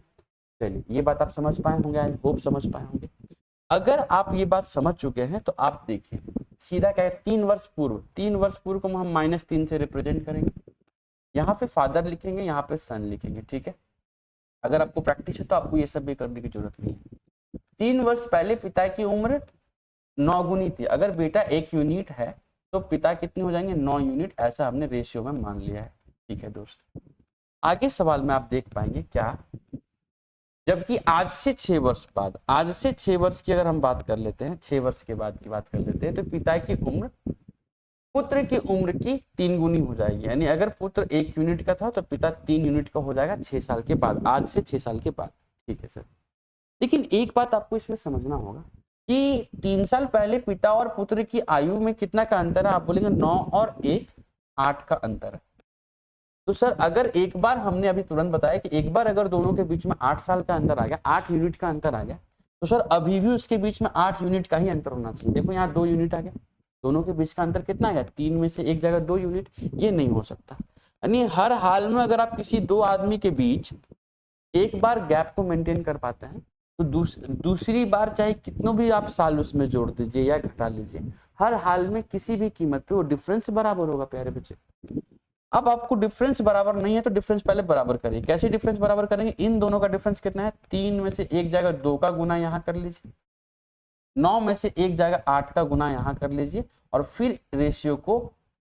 चलिए ये बात आप समझ पाए होंगे, आई होप समझ पाए होंगे। अगर आप ये बात समझ चुके हैं तो आप देखिए सीधा क्या है 3 वर्ष पूर्व, 3 वर्ष पूर्व को हम -3 से रिप्रेजेंट करेंगे, यहाँ पे फादर लिखेंगे, यहाँ पे सन लिखेंगे, ठीक है। अगर आपको प्रैक्टिस है तो आपको ये सब भी करने की जरूरत नहीं है। 3 वर्ष पहले पिता की उम्र 9 गुनी थी, अगर बेटा 1 यूनिट है तो पिता कितने हो जाएंगे 9 यूनिट, ऐसा हमने रेशियो में मान लिया है, ठीक है दोस्त। आगे सवाल में आप देख पाएंगे क्या, जबकि आज से 6 वर्ष बाद, आज से 6 वर्ष की अगर हम बात कर लेते हैं, 6 वर्ष के बाद की बात कर लेते हैं, तो पिता की उम्र पुत्र की उम्र की 3 गुनी हो जाएगी, यानी अगर पुत्र 1 यूनिट का था तो पिता 3 यूनिट का हो जाएगा 6 साल के बाद, आज से 6 साल के बाद, ठीक है सर। लेकिन एक बात आपको इसमें समझना होगा कि 3 साल पहले पिता और पुत्र की आयु में कितना का अंतर है, आप बोलेंगे 9 और 1 8 का अंतर है। तो सर अगर एक बार हमने अभी तुरंत बताया कि एक बार अगर दोनों के बीच में 8 साल का अंतर आ गया, 8 यूनिट का अंतर आ गया, तो सर अभी भी उसके बीच में 8 यूनिट का ही अंतर होना चाहिए। देखो यहाँ 2 यूनिट आ गया, दोनों के बीच का अंतर कितना आ गया 3 में से एक जगह 2 यूनिट, ये नहीं हो सकता। यानी हर हाल में अगर आप किसी दो आदमी के बीच एक बार गैप को मेंटेन कर पाते हैं तो दूसरी बार चाहे कितनों भी आप साल उसमें जोड़ दीजिए या घटा लीजिए, हर हाल में किसी भी कीमत पे वो डिफरेंस बराबर होगा प्यारे बच्चे। अब आपको डिफरेंस बराबर नहीं है तो डिफरेंस पहले बराबर करिए, कैसे डिफरेंस बराबर करेंगे, इन दोनों का डिफरेंस कितना है 3 में से एक जगह 2 का गुना यहाँ कर लीजिए, 9 में से एक जगह 8 का गुना यहाँ कर लीजिए और फिर रेशियो को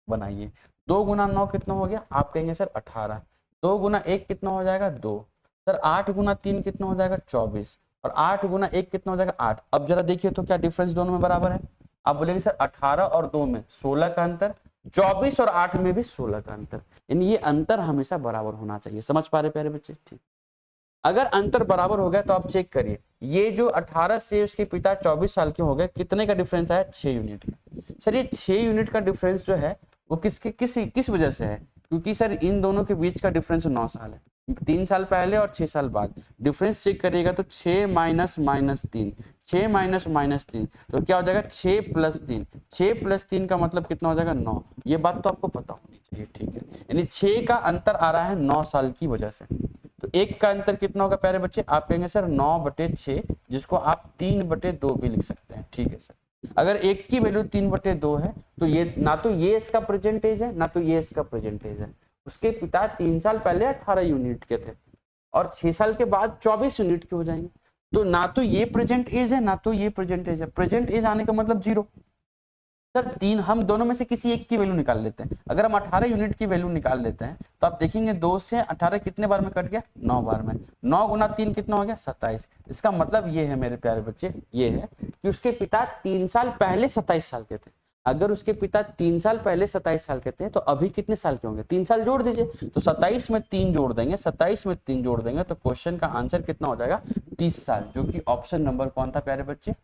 बनाइए। 2 गुना 9 कितना हो गया, आप कहेंगे सर 18, 2 गुना 1 कितना हो जाएगा 2, सर 8 गुना 3 कितना हो जाएगा 24 और 8 गुना 1 कितना हो जाएगा 8। अब जरा देखिए तो क्या डिफरेंस दोनों में बराबर है, आप बोलेंगे सर 18 और 2 में 16 का अंतर, 24 और 8 में भी 16 का अंतर, यानी ये अंतर हमेशा बराबर होना चाहिए। समझ पा रहे प्यारे बच्चे, ठीक। अगर अंतर बराबर हो गया तो आप चेक करिए, ये जो 18 से उसके पिता 24 साल के हो गए, कितने का डिफरेंस आया 6 यूनिट का। सर ये 6 यूनिट का डिफरेंस जो है वो किस वजह से है, क्योंकि सर इन दोनों के बीच का डिफरेंस 9 साल है, 3 साल पहले और 6 साल बाद। डिफरेंस चेक करिएगा तो 6 माइनस -3, 6 माइनस -3 तो क्या हो जाएगा 6 + 3, 6 + 3 का मतलब कितना हो जाएगा 9। ये बात तो आपको पता होनी चाहिए, ठीक है। यानी 6 का अंतर आ रहा है 9 साल की वजह से। तो 1 का अंतर कितना होगा प्यारे बच्चे, आप कहेंगे सर 9/6, जिसको आप 3/2 भी लिख सकते हैं, ठीक है सर। अगर 1 की वैल्यू 3/2 है तो ये ना तो ये इसका प्रेजेंट एज है ना तो ये इसका प्रेजेंट एज है। उसके पिता 3 साल पहले 18 यूनिट के थे और 6 साल के बाद 24 यूनिट के हो जाएंगे, तो ना तो ये प्रेजेंट एज है ना तो ये प्रेजेंट एज है। प्रेजेंट एज आने का मतलब 0। सर 3 हम दोनों में से किसी एक की वैल्यू निकाल लेते हैं, अगर हम 18 यूनिट की वैल्यू निकाल लेते हैं तो आप देखेंगे 2 से 18 कितने बार में कट गया 9 बार में, 9 गुना 3 कितना हो गया 27। इसका मतलब ये है मेरे प्यारे बच्चे, ये है कि उसके पिता 3 साल पहले 27 साल के थे। अगर उसके पिता 3 साल पहले 27 साल के थे तो अभी कितने साल के होंगे, 3 साल जोड़ दीजिए, तो 27 में 3 जोड़ देंगे, 27 में 3 जोड़ देंगे तो क्वेश्चन का आंसर कितना हो जाएगा 30 साल, जो कि ऑप्शन नंबर कौन था प्यारे बच्चे।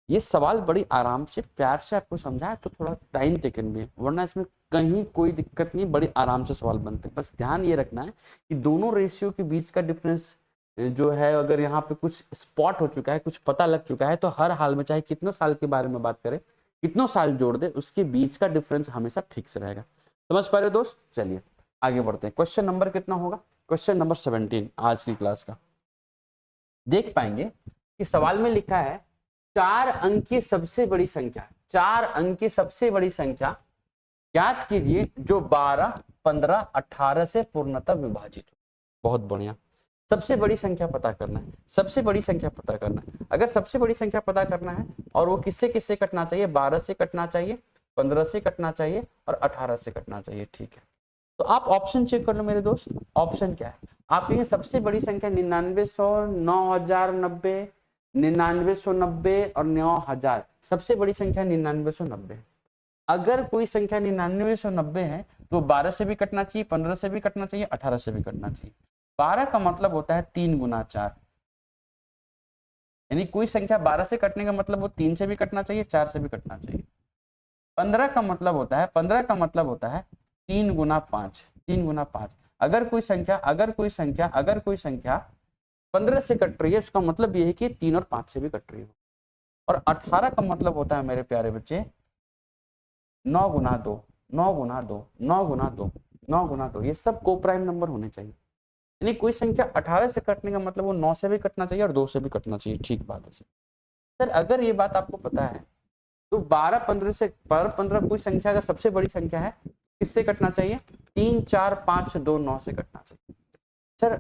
ये सवाल बड़ी आराम से प्यार से आपको समझाया तो थोड़ा टाइम टेकन भी है, वरना इसमें कहीं कोई दिक्कत नहीं, बड़ी आराम से सवाल बनते हैं। बस ध्यान ये रखना है कि दोनों रेशियो के बीच का डिफरेंस जो है, अगर यहाँ पे कुछ स्पॉट हो चुका है, कुछ पता लग चुका है, तो हर हाल में चाहे कितनों साल के बारे में बात करें, कितनों साल जोड़ दे, उसके बीच का डिफरेंस हमेशा फिक्स रहेगा। समझ पा रहे हो दोस्त। चलिए आगे बढ़ते हैं, क्वेश्चन नंबर कितना होगा, क्वेश्चन नंबर 17 आज की क्लास का। देख पाएंगे कि सवाल में लिखा है 4 अंक की सबसे बड़ी संख्या, 4 अंक की सबसे बड़ी संख्या ज्ञात कीजिए जो 12, 15, 18 से पूर्णतः विभाजित हो। बहुत बढ़िया, सबसे बड़ी संख्या पता करना है, सबसे बड़ी संख्या पता करना है। अगर सबसे बड़ी संख्या पता करना है और वो किससे किससे कटना चाहिए, 12 से कटना चाहिए, 15 से कटना चाहिए और 18 से कटना चाहिए, ठीक है। तो आप ऑप्शन चेक कर लो मेरे दोस्त, ऑप्शन क्या है, आप कहेंगे सबसे बड़ी संख्या 9900, 9090, 9990 और 9000, सबसे बड़ी संख्या 9990। अगर कोई संख्या 9990 है तो 12 से भी कटना चाहिए, 15 से भी कटना चाहिए, 18 से भी कटना चाहिए। 12 का मतलब होता है 3 गुना 4, यानी कोई संख्या 12 से कटने का मतलब वो 3 से भी कटना चाहिए, 4 से भी कटना चाहिए। 15 का मतलब होता है 3 गुना 5, 3 गुना 5। अगर कोई संख्या 15 से कट रही है उसका मतलब ये है कि 3 और 5 से भी कट रही है। और 18 का मतलब होता है मेरे प्यारे बच्चे 9 गुना 2, 9 गुना 2, 9 गुना 2, 9 गुना 2, ये सब को प्राइम नंबर होने चाहिए। यानी कोई संख्या 18 से कटने का मतलब वो 9 से भी कटना चाहिए और 2 से भी कटना चाहिए। ठीक बात है सर। अगर ये बात आपको पता है तो 12-15 कोई संख्या अगर सबसे बड़ी संख्या है किससे कटना चाहिए? 3, 4, 5, 2, 9 से कटना चाहिए। सर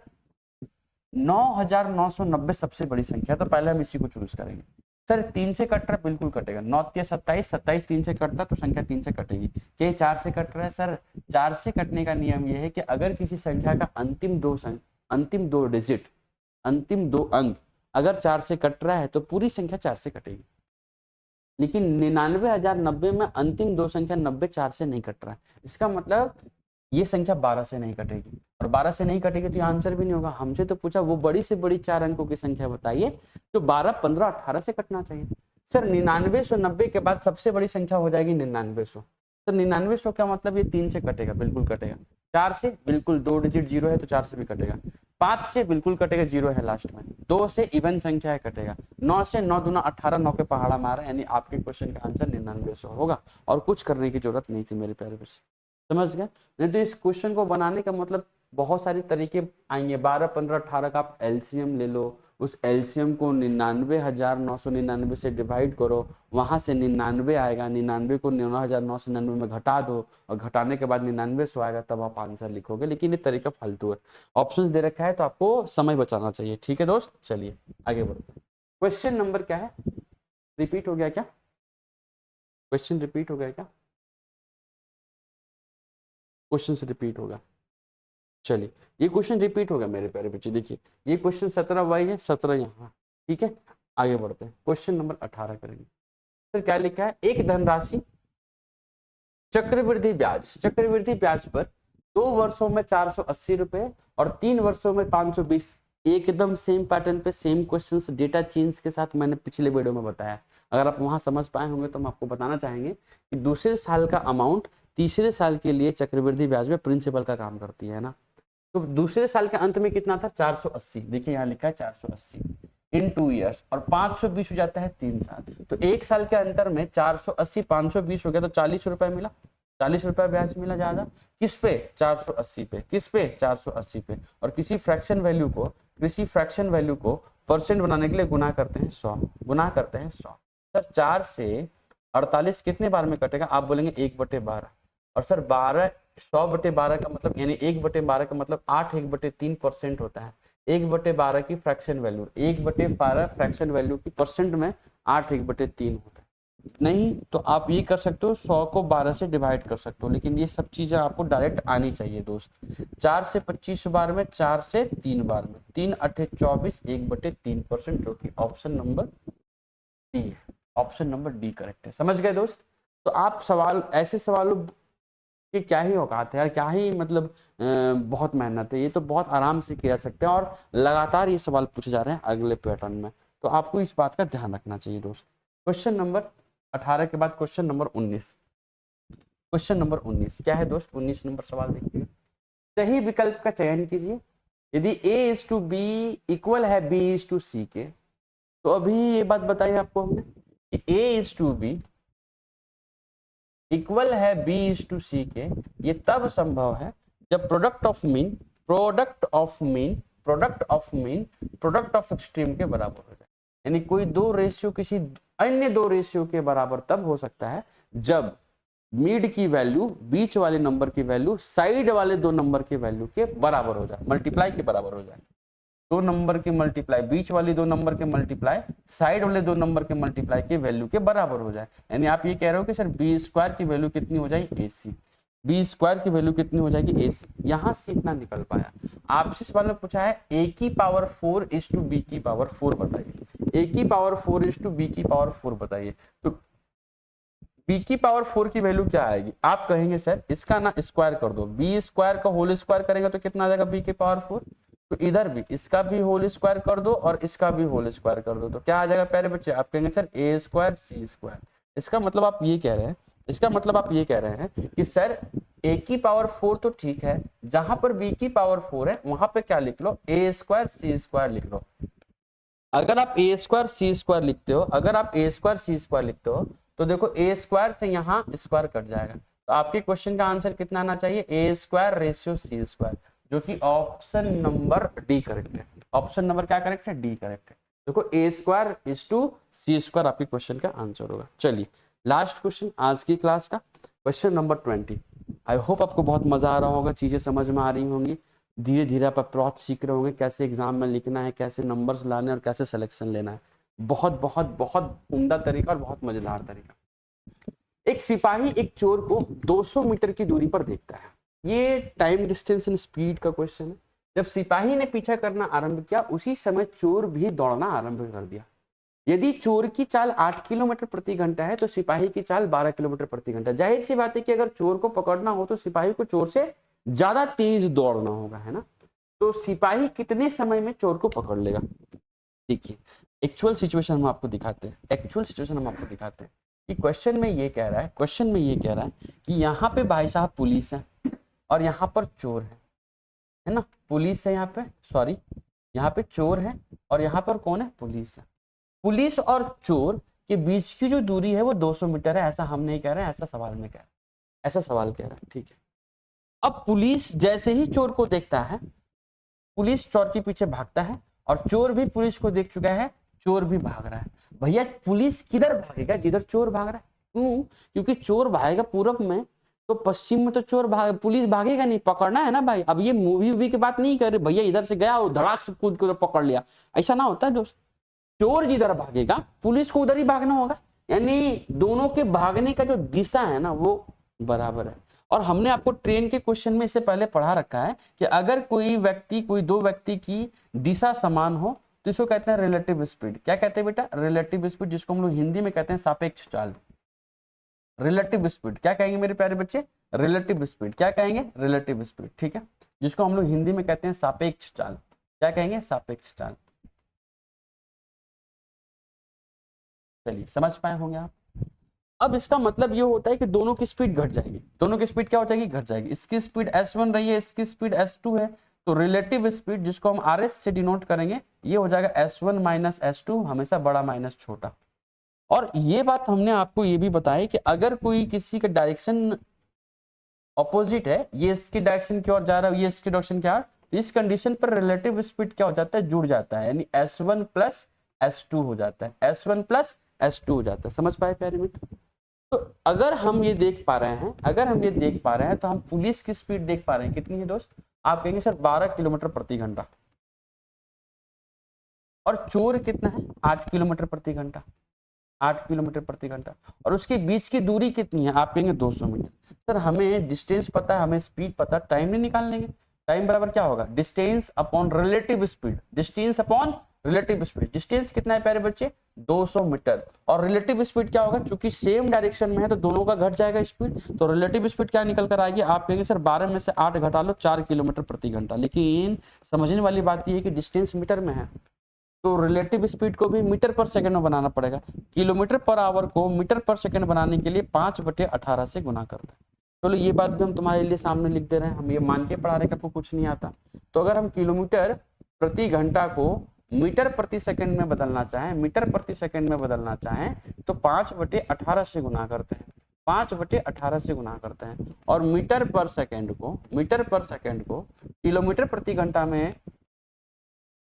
9990 सबसे बड़ी संख्या, तो पहले हम इसी को चूज करेंगे। सर 3 से कट रहा है, बिल्कुल कटेगा। 9 3 27, 27 3 से कटता तो संख्या 3 से कटेगी। क्या 4 से कट रहा है? सर 4 से कटने का नियम यह है कि अगर किसी संख्या का अंतिम दो डिजिट, अंतिम 2 अंक अगर 4 से कट रहा है तो पूरी संख्या 4 से कटेगी। लेकिन 99,090 में अंतिम 2 संख्या 90 4 से नहीं कट रहा है। इसका मतलब ये संख्या 12 से नहीं कटेगी, और 12 से नहीं कटेगी तो ये आंसर भी नहीं होगा। हमसे तो पूछा वो बड़ी से बड़ी 4 अंकों की संख्या बताइए तो 12, 15, 18 से कटना चाहिए। सर 9990 के बाद सबसे बड़ी संख्या हो जाएगी 9900। तो 9900 का मतलब ये 3 से कटेगा, बिल्कुल कटेगा। 4 से बिल्कुल 2 डिजिट 0 है तो 4 से भी कटेगा। 5 से बिल्कुल कटेगा, 0 है लास्ट में। 2 से इवन संख्या है, कटेगा। 9 से 9 दूना 18, 9 के पहाड़ा मारा, यानी आपके क्वेश्चन का आंसर 9900 होगा। और कुछ करने की जरूरत नहीं थी मेरे प्यारे बच्चे, समझ गए? नहीं तो इस क्वेश्चन को बनाने का मतलब बहुत सारे तरीके आएंगे। 12, 15, 18 का आप एलसीएम ले लो, उस एलसीएम को 99,999 से डिवाइड करो, वहां से 99 आएगा, 99 को 9,999 में घटा दो, और घटाने के बाद 9900 आएगा, तब आप आंसर लिखोगे। लेकिन ये तरीका फालतू है। ऑप्शन दे रखा है तो आपको समय बचाना चाहिए। ठीक है दोस्त, चलिए आगे बढ़ते हैं। क्वेश्चन नंबर क्या है? रिपीट हो गया क्या? क्वेश्चन रिपीट हो गया क्या? क्वेश्चन से रिपीट होगा। चलिए ये क्वेश्चन रिपीट होगा मेरे प्यारे बच्चे। देखिए ये क्वेश्चन 17 वाई है, 17 यहाँ। ठीक है, आगे बढ़ते हैं। क्वेश्चन नंबर 18 करेंगे। फिर क्या लिखा है? एक धनराशि चक्रवृद्धि ब्याज पर 2 वर्षों में 480 रुपए और 3 वर्षों में 520। एकदम सेम पैटर्न पे सेम क्वेश्चंस डेटा चेंज के साथ मैंने पिछले वीडियो में बताया। अगर आप वहां समझ पाए होंगे तो हम आपको बताना चाहेंगे कि दूसरे साल का अमाउंट तीसरे साल के लिए चक्रवृद्धि ब्याज में प्रिंसिपल का काम करती है ना। तो दूसरे साल के अंत में कितना था? 480। देखिए यहाँ लिखा है 480 इन 2 ईयर्स, और 520 हो जाता है 3 साल। तो 1 साल के अंतर में 480 520 हो गया, तो 40 रुपए मिला, 40 रुपए ब्याज मिला ज्यादा। किस पे? 480 पे। किस पे? 480 पे। और किसी फ्रैक्शन वैल्यू को परसेंट बनाने के लिए गुना करते हैं 100, गुना करते हैं 100। सर 4 से 48 कितने बार में कटेगा? आप बोलेंगे 1/12। और सर 100/12 का मतलब, यानी 1/12 का मतलब 8 1/3% होता है। 1/12 की फ्रैक्शन वैल्यू, 1/12 फ्रैक्शन वैल्यू की परसेंट में 8 1/3 होता है। नहीं तो आप ये कर सकते हो, 100 को 12 से डिवाइड कर सकते हो। लेकिन ये सब चीजें आपको डायरेक्ट आनी चाहिए दोस्त। 4 से 25 बार में, 4 से 3 बार में, 3 8 24, 1/3%, जो कि ऑप्शन नंबर डी है। ऑप्शन नंबर डी करेक्ट है। समझ गए दोस्त? तो आप सवाल, ऐसे सवालों कि क्या ही औकात है यार, क्या ही मतलब बहुत मेहनत है। ये तो बहुत आराम से किया सकते हैं, और लगातार ये सवाल पूछे जा रहे हैं अगले पैटर्न में। तो आपको इस बात का ध्यान रखना चाहिए दोस्त। क्वेश्चन नंबर 18 के बाद क्वेश्चन नंबर 19। क्वेश्चन नंबर 19 क्या है दोस्त? 19 नंबर सवाल देखिए। सही विकल्प का चयन कीजिए। यदि A:B इक्वल है B:C के, तो अभी ये बात बताई आपको हमने कि A:B इक्वल है B:C के, ये तब संभव है जब प्रोडक्ट ऑफ एक्सट्रीम के बराबर हो जाए। यानी कोई दो रेशियो किसी अन्य दो रेशियो के बराबर तब हो सकता है जब मिड की वैल्यू, बीच वाले नंबर की वैल्यू साइड वाले दो नंबर की वैल्यू के बराबर हो जाए, मल्टीप्लाई के बराबर हो जाए। दो नंबर के मल्टीप्लाई, बीच वाली दो नंबर के मल्टीप्लाई साइड वाले दो नंबर के मल्टीप्लाई के वैल्यू के बराबर हो जाए। यानी आप ये कह रहे हो कि सर B² की वैल्यू कितनी हो जाएगी? AC। B² की वैल्यू कितनी हो जाएगी? AC। यहां से इतना निकल पाया। आपसे सवाल में पूछा है A⁴ is to B⁴ बताइए। A⁴ is to B⁴ बताइए। तो B⁴ की वैल्यू क्या आएगी? आप कहेंगे सर इसका ना स्क्वायर कर दो, B² का होल स्क्वायर करेंगे तो कितना आ जाएगा? B⁴। तो इधर भी इसका भी होल स्क्वायर कर दो और इसका भी होल स्क्वायर कर दो, तो क्या आ जाएगा प्यारे बच्चे? आप कहेंगे सर A² C²। इसका मतलब आप ये कह रहे हैं इसका मतलब आप ये कह रहे हैं कि सर a की पावर 4 तो ठीक है, जहां पर b की पावर 4 है वहां पे क्या लिख लो, a स्क्वायर c स्क्वायर लिख लो। अगर आप a स्क्वायर c स्क्वायर लिखते हो, अगर आप a स्क्वायर c स्क्वायर लिखते हो तो देखो a स्क्वायर से यहाँ स्क्वायर कट जाएगा, तो आपके क्वेश्चन का आंसर कितना आना चाहिए, a square ratio c square, जो कि ऑप्शन नंबर डी करेक्ट है। ऑप्शन नंबर क्या करेक्ट है, डी करेक्ट है। देखो a square is to c square आपके क्वेश्चन का आंसर होगा। चलिए लास्ट क्वेश्चन आज की क्लास का, क्वेश्चन नंबर 20। आई होप आपको बहुत मजा आ रहा होगा, चीजें समझ में आ रही होंगी, धीरे धीरे आप अप्रोच सीख रहे होंगे, कैसे एग्जाम में लिखना है, कैसे नंबर्स लाने और कैसे सिलेक्शन लेना है। बहुत बहुत बहुत उम्दा तरीका और बहुत मजेदार तरीका। एक सिपाही एक चोर को 200 मीटर की दूरी पर देखता है। ये टाइम डिस्टेंस एंड स्पीड का क्वेश्चन है। जब सिपाही ने पीछा करना आरंभ किया उसी समय चोर भी दौड़ना आरंभ कर दिया। यदि चोर की चाल 8 किलोमीटर प्रति घंटा है तो सिपाही की चाल 12 किलोमीटर प्रति घंटा। जाहिर सी बात है कि अगर चोर को पकड़ना हो तो सिपाही को चोर से ज्यादा तेज दौड़ना होगा, है ना। तो सिपाही कितने समय में चोर को पकड़ लेगा। देखिए एक्चुअल सिचुएशन हम आपको दिखाते हैं, एक्चुअल सिचुएशन हम आपको दिखाते हैं कि क्वेश्चन में ये कह रहा है, क्वेश्चन में ये कह रहा है कि यहाँ पे भाई साहब पुलिस है और यहाँ पर चोर है ना। पुलिस है यहाँ पे, सॉरी यहाँ पे चोर है और यहाँ पर कौन है, पुलिस है। पुलिस और चोर के बीच की जो दूरी है वो 200 मीटर है, ऐसा हम नहीं कह रहे हैं, ऐसा सवाल में कह रहे हैं, ऐसा सवाल कह रहा है, ठीक है। अब पुलिस जैसे ही चोर को देखता है, पुलिस चोर के पीछे भागता है और चोर भी पुलिस को देख चुका है, चोर भी भाग रहा है। भैया पुलिस किधर भागेगा, जिधर चोर भाग रहा है। क्यों, क्योंकि चोर भागेगा पूरब में तो पश्चिम में तो चोर पुलिस भागेगा नहीं, पकड़ना है ना भाई। अब ये मूवी की बात नहीं कर रहे भैया, इधर से गया और धड़ाक से कूद कर पकड़ लिया, ऐसा ना होता है दोस्त। चोर जिधर भागेगा पुलिस को उधर ही भागना होगा, यानी दोनों के भागने का जो दिशा है ना वो बराबर है। और हमने आपको ट्रेन के क्वेश्चन में इससे पहले पढ़ा रखा है कि अगर कोई दो व्यक्ति की दिशा समान हो तो इसको कहते हैं रिलेटिव स्पीड। क्या कहते हैं बेटा, रिलेटिव स्पीड, जिसको हम लोग हिंदी में कहते हैं सापेक्ष चाल। रिलेटिव स्पीड क्या कहेंगे मेरे प्यारे बच्चे, रिलेटिव स्पीड क्या कहेंगे, रिलेटिव स्पीड, ठीक है, जिसको हम लोग हिंदी में कहते हैं सापेक्ष चाल। क्या कहेंगे, सापेक्ष चाल। चलिए समझ पाए होंगे आप। अब इसका मतलब ये होता है कि दोनों की स्पीड घट जाएगी, दोनों की स्पीड क्या हो जाएगी, घट जाएगी। इसकी स्पीड s1 रही है, इसकी स्पीड s2 है, तो रिलेटिव स्पीड जिसको हम rs से डिनोट करेंगे ये हो जाएगा s1 माइनस s2, हमेशा बड़ा माइनस छोटा। और ये बात हमने आपको ये भी बताया कि अगर कोई किसी का डायरेक्शन ऑपोजिट है, ये इसकी डायरेक्शन की ओर जा रहा है, ये इसकी डायरेक्शन की ओर, तो इस कंडीशन पर रिलेटिव स्पीड क्या हो जाता है, जुड़ जाता है, यानी s1 प्लस s2 हो जाता है, s1 प्लस s2 हो जाता है। समझ पाए प्यारे मित्र। तो अगर हम ये देख पा रहे हैं, अगर हम ये देख पा रहे हैं तो हम पुलिस की स्पीड देख पा रहे हैं, कितनी है दोस्त, आप कहेंगे सर 12 किलोमीटर प्रति घंटा, और चोर कितना है 8 किलोमीटर प्रति घंटा, 8 किलोमीटर प्रति घंटा, और उसके बीच की दूरी कितनी है, आप कहेंगे 200 मीटर। सर हमें डिस्टेंस पता है, हमें स्पीड पता, टाइम नहीं निकाल लेंगे। टाइम बराबर क्या होगा, distance upon relative speed, distance upon relative speed. Distance कितना है प्यारे बच्चे, 200 मीटर, और रिलेटिव स्पीड क्या होगा, चूंकि सेम डायरेक्शन में है तो दोनों का घट जाएगा स्पीड, तो रिलेटिव स्पीड क्या निकल कर आएगी, आप कहेंगे सर 12 में से 8 घटा लो, 4 किलोमीटर प्रति घंटा। लेकिन समझने वाली बात यह है कि डिस्टेंस मीटर में है तो रिलेटिव स्पीड को भी मीटर पर सेकंड में बनाना पड़ेगा। किलोमीटर पर आवर को मीटर पर सेकंड बनाने के लिए 5/18 से गुना करता है। चलो ये बात भी हम तुम्हारे लिए सामने लिख दे रहे हैं, हम ये मान के पढ़ा रहे कि आपको कुछ नहीं आता। तो अगर हम किलोमीटर प्रति घंटा को मीटर प्रति सेकंड में बदलना चाहें, मीटर प्रति सेकंड में बदलना चाहें तो 5/18 से गुना करते हैं, 5/18 से गुना करते हैं, और मीटर पर सेकंड को किलोमीटर प्रति घंटा में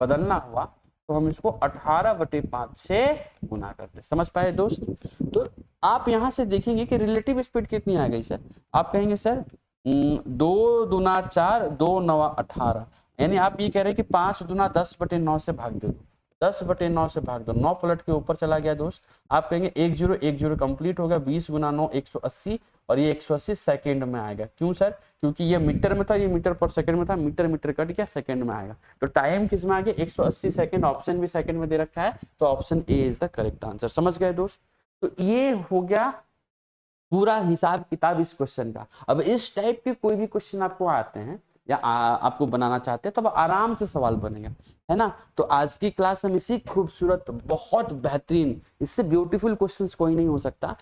बदलना हुआ तो हम इसको 18/5 से गुना करते। समझ पाए दोस्त। तो आप यहां से देखेंगे कि रिलेटिव स्पीड कितनी आ गई सर, आप कहेंगे सर 2 दूना 4, 2 नवा 18, यानी आप ये कह रहे हैं कि 5 दूना 10/9 से भाग दे दो, 10/9 से भाग दो, 9 पलट के ऊपर चला गया दोस्त। आप कहेंगे 1 0 1 0 कंप्लीट हो गया, 20 गुना 9 180, और ये 180 सेकंड में आएगा। क्यों सर, क्योंकि ये मीटर में था, ये मीटर पर सेकंड में था, मीटर कट गया, सेकंड में आएगा। तो टाइम किस में आ गया, 180 सेकंड, ऑप्शन भी सेकंड में दे रखा है, तो option A is the correct answer. समझ गए दोस्त। तो ये हो गया पूरा हिसाब किताब इस क्वेश्चन का। अब इस टाइप के कोई भी क्वेश्चन आपको आते हैं या आपको बनाना चाहते हैं तो अब आराम से सवाल बनेगा, है ना। तो आज की क्लास हम इसी खूबसूरत, बहुत बेहतरीन, इससे ब्यूटीफुल क्वेश्चंस कोई नहीं हो सकता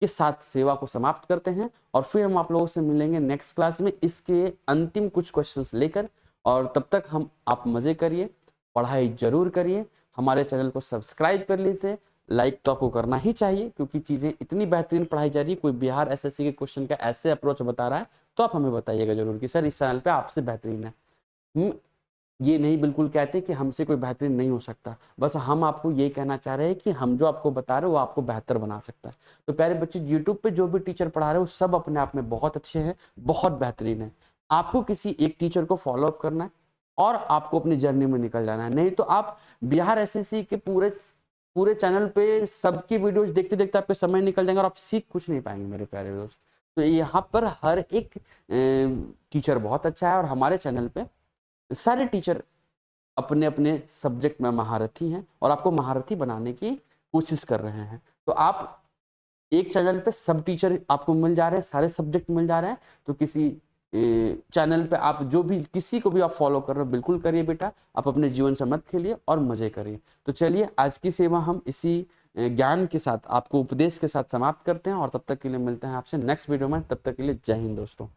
के साथ सेवा को समाप्त करते हैं और फिर हम आप लोगों से मिलेंगे नेक्स्ट क्लास में इसके अंतिम कुछ क्वेश्चंस लेकर। और तब तक हम आप मज़े करिए, पढ़ाई जरूर करिए, हमारे चैनल को सब्सक्राइब कर लीजिए, लाइक तो आपको करना ही चाहिए क्योंकि चीज़ें इतनी बेहतरीन पढ़ाई जा रही है। कोई बिहार एसएससी के क्वेश्चन का ऐसे अप्रोच बता रहा है तो आप हमें बताइएगा जरूर कि सर इस चैनल पे आपसे बेहतरीन है। ये नहीं बिल्कुल कहते कि हमसे कोई बेहतरीन नहीं हो सकता, बस हम आपको ये कहना चाह रहे हैं कि हम जो आपको बता रहे हैं वो आपको बेहतर बना सकता है। तो प्यारे बच्चे, यूट्यूब पे जो भी टीचर पढ़ा रहे हैं वो सब अपने आप में बहुत अच्छे हैं, बहुत बेहतरीन है। आपको किसी एक टीचर को फॉलो अप करना है और आपको अपनी जर्नी में निकल जाना है। नहीं तो आप बिहार एसएससी के पूरे पूरे चैनल पे सबकी वीडियोज देखते देखते आपके समय निकल जाएंगे और आप सीख कुछ नहीं पाएंगे मेरे प्यारे दोस्त। तो यहाँ पर हर एक टीचर बहुत अच्छा है और हमारे चैनल पे सारे टीचर अपने अपने सब्जेक्ट में महारथी हैं और आपको महारथी बनाने की कोशिश कर रहे हैं। तो आप एक चैनल पे सब टीचर आपको मिल जा रहे हैं, सारे सब्जेक्ट मिल जा रहे हैं। तो किसी चैनल पे आप जो भी किसी को भी आप फॉलो कर रहे हो बिल्कुल करिए बेटा, आप अपने जीवन से मत खेलिए और मजे करिए। तो चलिए आज की सेवा हम इसी ज्ञान के साथ, आपको उपदेश के साथ समाप्त करते हैं और तब तक के लिए मिलते हैं आपसे नेक्स्ट वीडियो में। तब तक के लिए जय हिंद दोस्तों।